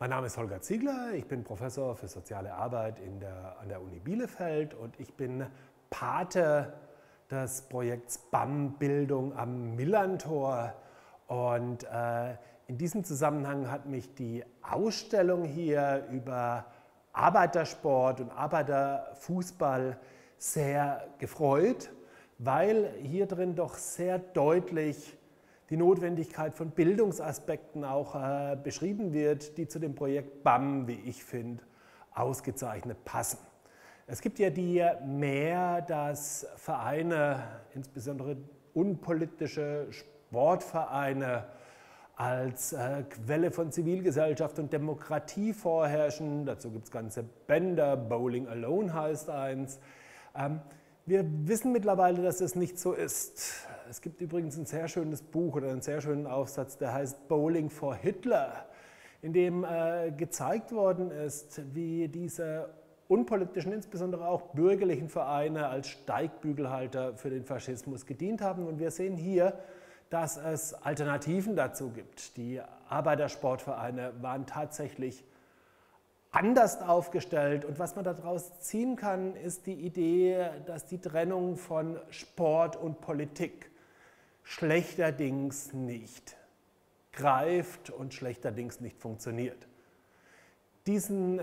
Mein Name ist Holger Ziegler, ich bin Professor für Soziale Arbeit an der Uni Bielefeld und ich bin Pate des Projekts BAM Bildung am Millantor. Und in diesem Zusammenhang hat mich die Ausstellung hier über Arbeitersport und Arbeiterfußball sehr gefreut, weil hier drin doch sehr deutlich die Notwendigkeit von Bildungsaspekten auch beschrieben wird, die zu dem Projekt BAM, wie ich finde, ausgezeichnet passen. Es gibt ja die Mehr, dass Vereine, insbesondere unpolitische Sportvereine, als Quelle von Zivilgesellschaft und Demokratie vorherrschen. Dazu gibt es ganze Bänder, Bowling Alone heißt eins. Wir wissen mittlerweile, dass es nicht so ist. Es gibt übrigens ein sehr schönes Buch oder einen sehr schönen Aufsatz, der heißt Bowling for Hitler, in dem gezeigt worden ist, wie diese unpolitischen, insbesondere auch bürgerlichen Vereine als Steigbügelhalter für den Faschismus gedient haben. Und wir sehen hier, dass es Alternativen dazu gibt. Die Arbeitersportvereine waren tatsächlich anders aufgestellt und was man daraus ziehen kann, ist die Idee, dass die Trennung von Sport und Politik schlechterdings nicht greift und schlechterdings nicht funktioniert. Diesen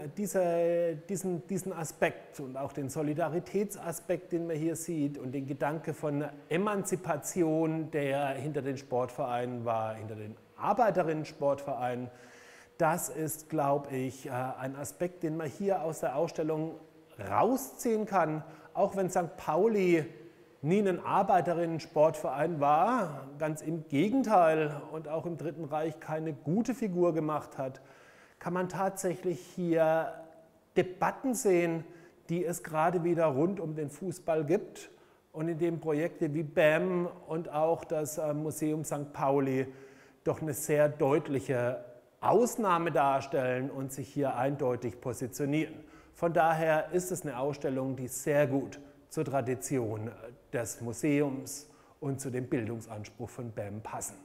Aspekt und auch den Solidaritätsaspekt, den man hier sieht und den Gedanke von Emanzipation, der hinter den Sportvereinen war, hinter den Arbeiterinnen-Sportvereinen, das ist, glaube ich, ein Aspekt, den man hier aus der Ausstellung rausziehen kann, auch wenn St. Pauli nie ein Arbeiterinnen-Sportverein war, ganz im Gegenteil und auch im Dritten Reich keine gute Figur gemacht hat, kann man tatsächlich hier Debatten sehen, die es gerade wieder rund um den Fußball gibt und in dem Projekte wie BAM und auch das Museum St. Pauli doch eine sehr deutliche Ausnahme darstellen und sich hier eindeutig positionieren. Von daher ist es eine Ausstellung, die sehr gut zur Tradition des Museums und zu dem Bildungsanspruch von BAM passen.